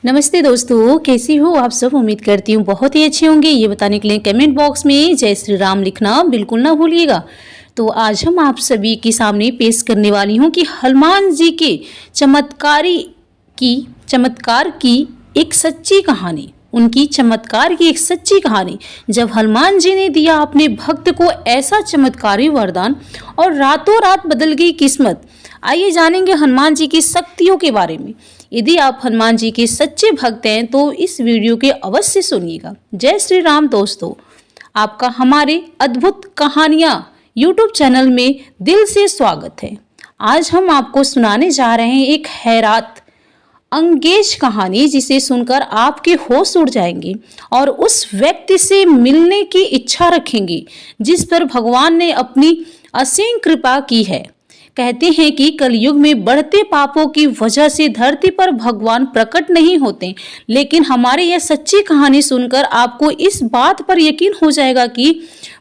नमस्ते दोस्तों, कैसी हो आप सब। उम्मीद करती हूँ बहुत ही अच्छे होंगे। ये बताने के लिए कमेंट बॉक्स में जय श्री राम लिखना बिल्कुल ना भूलिएगा। तो आज हम आप सभी के सामने पेश करने वाली हूँ कि हनुमान जी के चमत्कार की एक सच्ची कहानी, उनकी चमत्कार की एक सच्ची कहानी। जब हनुमान जी ने दिया अपने भक्त को ऐसा चमत्कारी वरदान और रातों रात बदल गई किस्मत। आइए जानेंगे हनुमान जी की शक्तियों के बारे में। यदि आप हनुमान जी के सच्चे भक्त हैं तो इस वीडियो के अवश्य सुनिएगा। जय श्री राम दोस्तों, आपका हमारे अद्भुत कहानियाँ यूट्यूब चैनल में दिल से स्वागत है। आज हम आपको सुनाने जा रहे हैं एक हैरत अंगेज कहानी, जिसे सुनकर आपके होश उड़ जाएंगे और उस व्यक्ति से मिलने की इच्छा रखेंगे जिस पर भगवान ने अपनी असीम कृपा की है। कहते हैं कि कलयुग में बढ़ते पापों की वजह से धरती पर भगवान प्रकट नहीं होते, लेकिन हमारी यह सच्ची कहानी सुनकर आपको इस बात पर यकीन हो जाएगा कि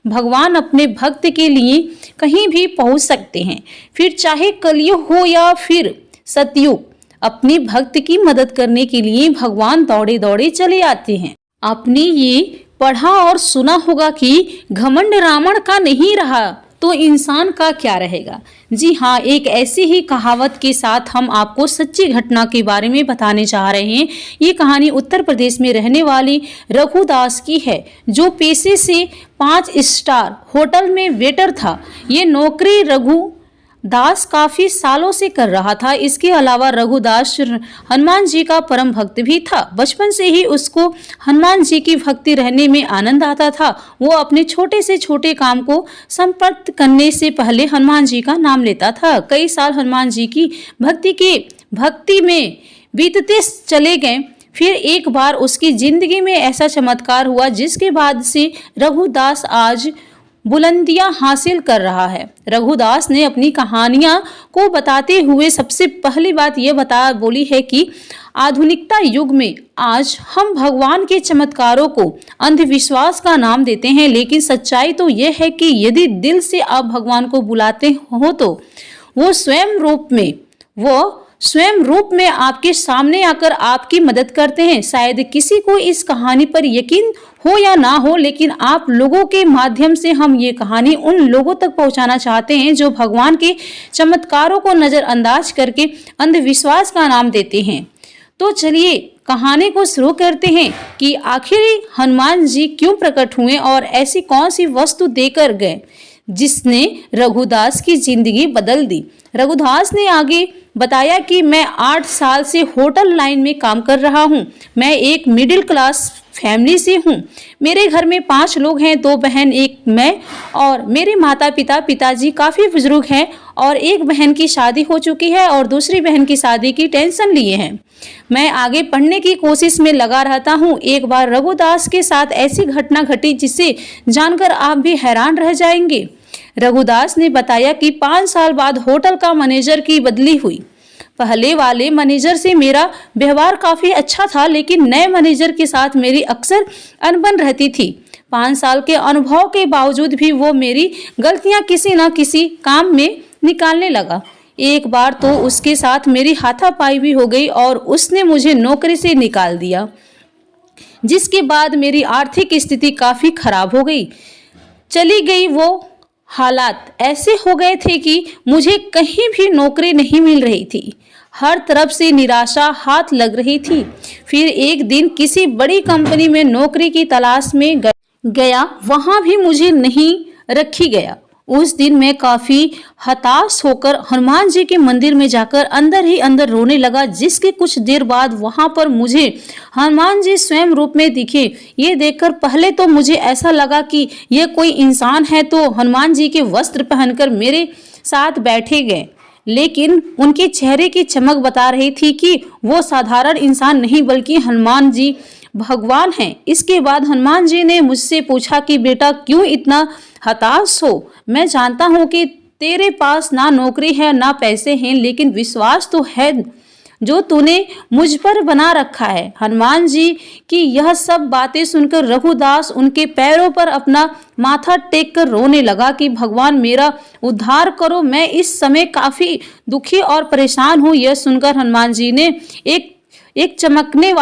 भगवान अपने भक्त के लिए कहीं भी पहुंच सकते हैं। फिर चाहे कलयुग हो या फिर सतयुग, अपने भक्त की मदद करने के लिए भगवान दौड़े दौड़े चले आते हैं। आपने ये पढ़ा और सुना होगा कि घमंड रावण का नहीं रहा तो इंसान का क्या रहेगा। जी हाँ, एक ऐसी ही कहावत के साथ हम आपको सच्ची घटना के बारे में बताने जा रहे हैं। ये कहानी उत्तर प्रदेश में रहने वाली रघुदास की है, जो पेशे से 5 स्टार होटल में वेटर था। ये नौकरी रघुदास काफी सालों से कर रहा था। इसके अलावा रघुदास हनुमान जी का परम भक्त भी था। बचपन से ही उसको हनुमान जी की भक्ति रहने में आनंद आता था। वो अपने छोटे से छोटे काम को संपन्न करने से पहले हनुमान जी का नाम लेता था। कई साल हनुमान जी की भक्ति में बीतते चले गए। फिर एक बार उसकी जिंदगी में ऐसा चमत्कार हुआ जिसके बाद से रघुदास आज बुलंदियां हासिल कर रहा है। रघुदास ने अपनी कहानियां को बताते हुए सबसे पहली बात यह बोली है कि आधुनिकता युग में आज हम भगवान के चमत्कारों को अंधविश्वास का नाम देते हैं, लेकिन सच्चाई तो यह है कि यदि दिल से आप भगवान को बुलाते हो तो वो स्वयं रूप में आपके सामने आकर आपकी मदद करते हैं। शायद किसी को इस कहानी पर यकीन हो या ना हो, लेकिन आप लोगों के माध्यम से हम ये कहानी उन लोगों तक पहुंचाना चाहते हैं जो भगवान के चमत्कारों को नजरअंदाज करके अंधविश्वास का नाम देते हैं। तो चलिए कहानी को शुरू करते हैं कि आखिर हनुमान जी क्यों प्रकट हुए और ऐसी कौन सी वस्तु देकर गए जिसने रघुदास की जिंदगी बदल दी। रघुदास ने आगे बताया कि मैं 8 साल से होटल लाइन में काम कर रहा हूँ। मैं एक मिडिल क्लास फैमिली से हूँ। मेरे घर में 5 लोग हैं, 2 बहन, एक मैं, और मेरे पिताजी काफ़ी बुजुर्ग हैं और एक बहन की शादी हो चुकी है और दूसरी बहन की शादी की टेंशन लिए हैं। मैं आगे पढ़ने की कोशिश में लगा रहता हूँ। एक बार रघुदास के साथ ऐसी घटना घटी जिसे जानकर आप भी हैरान रह जाएंगे। रघुदास ने बताया कि 5 साल बाद होटल का मैनेजर की बदली हुई। पहले वाले मैनेजर से मेरा व्यवहार काफी अच्छा था, लेकिन नए मैनेजर के साथ मेरी अक्सर अनबन रहती थी। 5 साल के अनुभव के बावजूद भी वो मेरी गलतियां किसी न किसी काम में निकालने लगा। एक बार तो उसके साथ मेरी हाथापाई भी हो गई और उसने मुझे नौकरी से निकाल दिया, जिसके बाद मेरी आर्थिक स्थिति काफी खराब हो गई। चली गई वो हालात ऐसे हो गए थे कि मुझे कहीं भी नौकरी नहीं मिल रही थी। हर तरफ से निराशा हाथ लग रही थी। फिर एक दिन किसी बड़ी कंपनी में नौकरी की तलाश में गया, वहां भी मुझे नहीं रखी गया। उस दिन मैं काफी हताश होकर हनुमान जी के मंदिर में जाकर अंदर ही अंदर रोने लगा, जिसके कुछ देर बाद वहां पर मुझे हनुमान जी स्वयं रूप में दिखे। ये देखकर पहले तो मुझे ऐसा लगा कि यह कोई इंसान है, तो हनुमान जी के वस्त्र पहनकर मेरे साथ बैठे गए, लेकिन उनके चेहरे की चमक बता रही थी कि वो साधारण इंसान नहीं बल्कि हनुमान जी भगवान हैं। इसके बाद हनुमान जी ने मुझसे पूछा कि बेटा क्यों इतना हताश हो। मैं जानता हूँ कि तेरे पास ना नौकरी है ना पैसे हैं, लेकिन विश्वास तो है जो तूने मुझ पर बना रखा है। हनुमान जी की यह सब बातें सुनकर रघुदास उनके पैरों पर अपना माथा टेक कर रोने लगा कि भगवान मेरा उद्धार करो, मैं इस समय काफी दुखी और परेशान हूँ। यह सुनकर हनुमान जी ने एक चमकने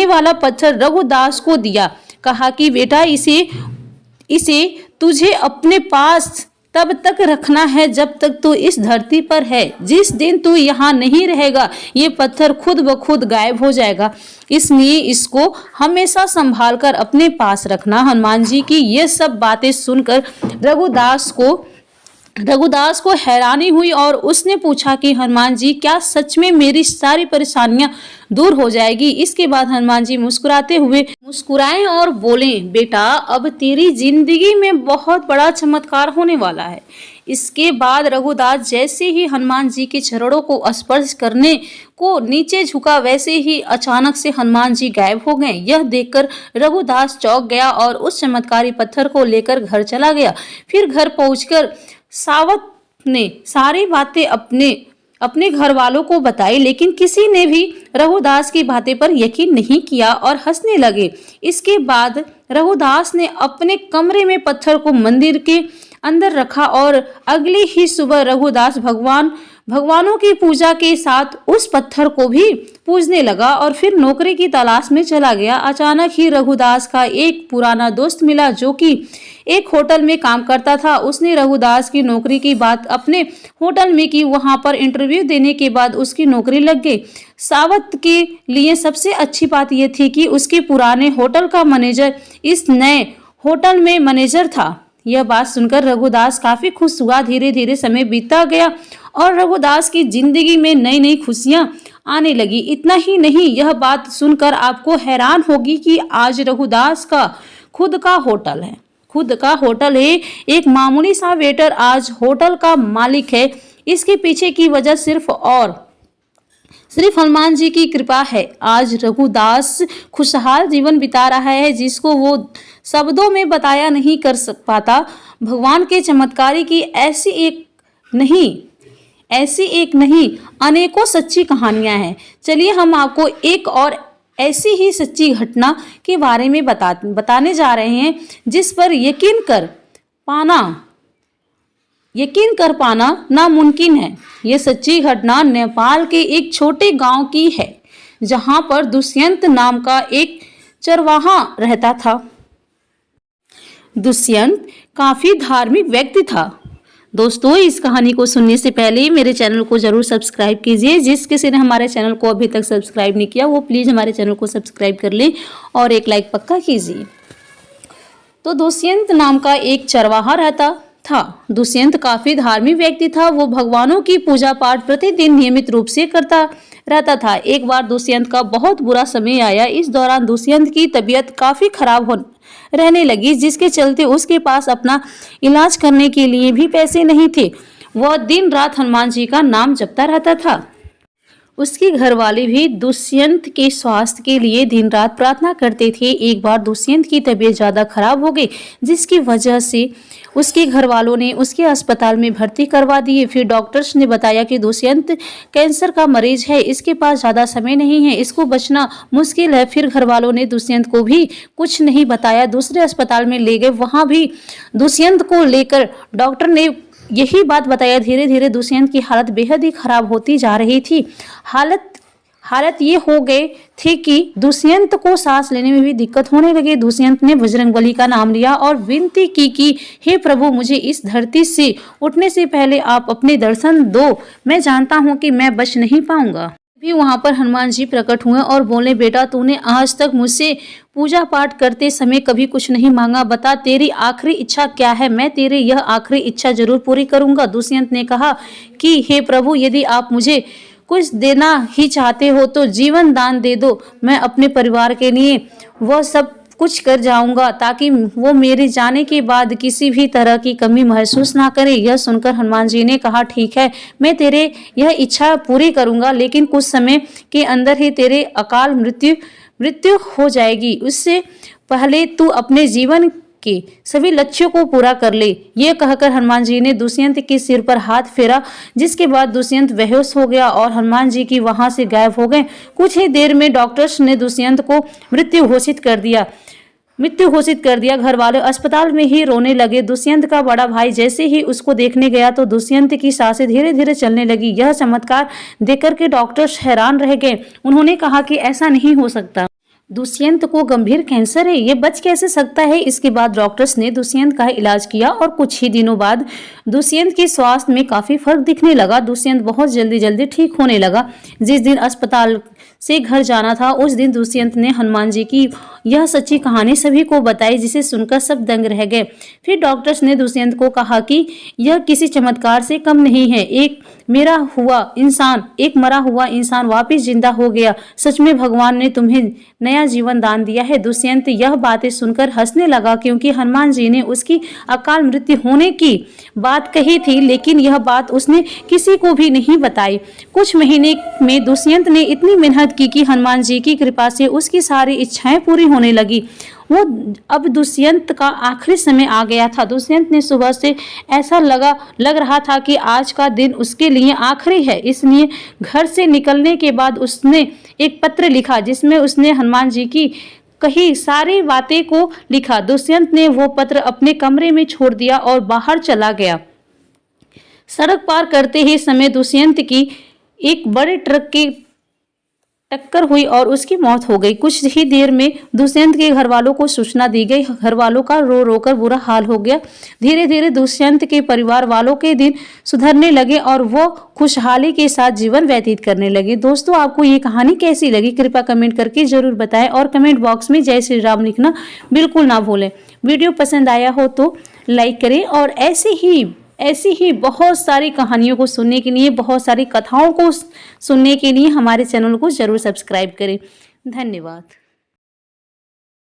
वाला पत्थर रघुदास को दिया। कहा कि बेटा इसे तुझे अपने पास तब तक रखना है जब तक तू इस धरती पर है। जिस दिन तू यहाँ नहीं रहेगा ये पत्थर खुद ब खुद गायब हो जाएगा, इसलिए इसको हमेशा संभाल कर अपने पास रखना। हनुमान जी की ये सब बातें सुनकर रघुदास को हैरानी हुई और उसने पूछा कि हनुमान जी, क्या सच में मेरी सारी परेशानियां दूर हो जाएगी? इसके बाद हनुमान जी मुस्कुराए और बोले, बेटा अब तेरी जिंदगी में बहुत बड़ा चमत्कार होने वाला है। इसके बाद रघुदास जैसे ही हनुमान जी के चरणों को स्पर्श करने को नीचे झुका, वैसे ही अचानक से हनुमान जी गायब हो गए। यह देखकर रघुदास चौंक गया और उस चमत्कारी पत्थर को लेकर घर चला गया। फिर घर पहुंचकर सावत ने सारी बातें अपने घर वालों को बताई, लेकिन किसी ने भी रघुदास की बातें पर यकीन नहीं किया और हंसने लगे। इसके बाद रघुदास ने अपने कमरे में पत्थर को मंदिर के अंदर रखा और अगली ही सुबह रघुदास भगवानों की पूजा के साथ उस पत्थर को भी पूजने लगा और फिर नौकरी की तलाश में चला गया। अचानक ही रघुदास का एक पुराना दोस्त मिला जो कि एक होटल में काम करता था। उसने रघुदास की नौकरी की बात अपने होटल में की। वहां पर इंटरव्यू देने के बाद उसकी नौकरी लग गई। सावत के लिए सबसे अच्छी बात यह थी कि उसके पुराने होटल का मैनेजर इस नए होटल में मैनेजर था। यह बात सुनकर रघुदास काफी खुश हुआ। धीरे धीरे समय बीतता गया और रघुदास की जिंदगी में नई नई खुशियां आने लगी। इतना ही नहीं, यह बात सुनकर आपको हैरान होगी कि आज रघुदास का खुद का होटल है। एक मामूली सा वेटर आज होटल का मालिक है। इसके पीछे की वजह सिर्फ हनुमान जी की कृपा है। आज रघुदास खुशहाल जीवन बिता रहा है जिसको वो शब्दों में बताया नहीं कर पाता। भगवान के चमत्कारी की ऐसी एक नहीं अनेकों सच्ची कहानियां हैं। चलिए हम आपको एक और ऐसी ही सच्ची घटना के बारे में बताने जा रहे हैं जिस पर यकीन कर पाना नामुमकिन है। यह सच्ची घटना नेपाल के एक छोटे गांव की है जहां पर दुष्यंत नाम का एक चरवाहा रहता था। दुष्यंत काफी धार्मिक व्यक्ति था। दोस्तों, इस कहानी को सुनने से पहले मेरे चैनल को जरूर सब्सक्राइब कीजिए। जिस किसी ने हमारे चैनल को अभी तक सब्सक्राइब नहीं किया वो प्लीज हमारे चैनल को सब्सक्राइब कर ले और एक लाइक पक्का कीजिए। तो दुष्यंत नाम का एक चरवाहा रहता था। दुष्यंत काफी धार्मिक व्यक्ति था। वो भगवानों की पूजा पाठ प्रतिदिन नियमित रूप से करता रहता था। एक बार दुष्यंत का बहुत बुरा समय आया। इस दौरान दुष्यंत की तबीयत काफी खराब रहने लगी, जिसके चलते उसके पास अपना इलाज करने के लिए भी पैसे नहीं थे। वह दिन रात हनुमान जी का नाम जपता रहता था। उसके घर वाले भी दुष्यंत के स्वास्थ्य के लिए दिन रात प्रार्थना करते थे। एक बार दुष्यंत की तबीयत ज्यादा खराब हो गई, जिसकी वजह से उसके घर वालों ने उसके अस्पताल में भर्ती करवा दिए। फिर डॉक्टर्स ने बताया कि दुष्यंत कैंसर का मरीज है, इसके पास ज्यादा समय नहीं है, इसको बचना मुश्किल है। फिर घर वालों ने दुष्यंत को भी कुछ नहीं बताया, दूसरे अस्पताल में ले गए। वहां भी दुष्यंत को लेकर डॉक्टर ने यही बात बताया। धीरे धीरे दुष्यंत की हालत बेहद ही खराब होती जा रही थी। हालत ये हो गए थे कि दुष्यंत को सांस लेने में भी दिक्कत होने लगी। दुष्यंत ने बजरंगबली का नाम लिया और विनती की कि हे प्रभु, मुझे इस धरती से उठने से पहले आप अपने दर्शन दो। मैं जानता हूँ कि मैं बच नहीं पाऊंगा। भी वहां पर हनुमान जी प्रकट हुए और बोले, बेटा तूने आज तक मुझसे पूजा पाठ करते समय कभी कुछ नहीं मांगा। बता तेरी आखिरी इच्छा क्या है, मैं तेरी यह आखिरी इच्छा जरूर पूरी करूंगा। दुष्यंत ने कहा कि हे प्रभु, यदि आप मुझे कुछ देना ही चाहते हो तो जीवन दान दे दो। मैं अपने परिवार के लिए वह सब कुछ कर जाऊंगा ताकि वो मेरे जाने के बाद किसी भी तरह की कमी महसूस ना करे। यह सुनकर हनुमान जी ने कहा, ठीक है, मैं तेरे यह इच्छा पूरी करूंगा, लेकिन कुछ समय के अंदर ही तेरे अकाल मृत्यु हो जाएगी। उससे पहले तू अपने जीवन के सभी लक्ष्यों को पूरा कर ले। ये कहकर हनुमान जी ने दुष्यंत के सिर पर हाथ फेरा, जिसके बाद दुष्यंत बेहोश हो गया और हनुमान जी की वहां से गायब हो गए। कुछ ही देर में डॉक्टर्स ने दुष्यंत को मृत्यु घोषित कर दिया। मृत्यु घोषित कर दिया। घर वाले अस्पताल में ही रोने लगे। दुष्यंत का बड़ा भाई जैसे ही उसको देखने गया तो दुष्यंत की सांसें धीरे धीरे चलने लगी। यह चमत्कार देखकर के डॉक्टर्स हैरान रह गए। उन्होंने कहा कि ऐसा नहीं हो सकता, दुष्यंत को गंभीर कैंसर है, ये बच कैसे सकता है। इसके बाद डॉक्टर्स ने दुष्यंत का इलाज किया और कुछ ही दिनों बाद दुष्यंत की स्वास्थ्य में काफी फर्क दिखने लगा। दुष्यंत बहुत जल्दी ठीक होने लगा। जिस दिन अस्पताल से घर जाना था उस दिन दुष्यंत ने हनुमान जी की यह सच्ची कहानी सभी को बताई, जिसे सुनकर सब दंग रह गए। फिर डॉक्टर्स ने दुष्यंत को कहा कि यह किसी चमत्कार से कम नहीं है। एक मरा हुआ इंसान वापस जिंदा हो गया। सच में भगवान ने तुम्हें नया जीवन दान दिया है। दुष्यंत यह बातें सुनकर हंसने लगा, क्योंकि हनुमान जी ने उसकी अकाल मृत्यु होने की बात कही थी, लेकिन यह बात उसने किसी को भी नहीं बताई। कुछ महीने में दुष्यंत ने इतनी मेहनत की कि हनुमान जी की कृपा से उसकी सारी इच्छाएं पूरी होने लगी। अब दुष्यंत का आखिरी समय आ गया था। दुष्यंत ने सुबह से ऐसा लग रहा था कि आज का दिन उसके लिए आखिरी है। इसलिए घर से निकलने के बाद उसने एक पत्र लिखा, जिसमें उसने हनुमान जी की कही सारी बातें को लिखा। दुष्यंत ने वो पत्र अपने कमरे में छोड़ दिया और बाहर चला गया। सड़क पार करते ही समय दुष्यंत की एक बड़े ट्रक की टक्कर हुई और उसकी मौत हो गई। कुछ ही देर में दुष्यंत के घर वालों को सूचना दी गई। घर वालों का रो रो कर बुरा हाल हो गया। धीरे धीरे दुष्यंत के परिवार वालों के दिन सुधरने लगे और वो खुशहाली के साथ जीवन व्यतीत करने लगे। दोस्तों, आपको ये कहानी कैसी लगी कृपया कमेंट करके जरूर बताएं और कमेंट बॉक्स में जय श्री राम लिखना बिल्कुल ना भूलें। वीडियो पसंद आया हो तो लाइक करें और ऐसी ही बहुत सारी कहानियों को सुनने के लिए, बहुत सारी कथाओं को सुनने के लिए हमारे चैनल को जरूर सब्सक्राइब करें। धन्यवाद।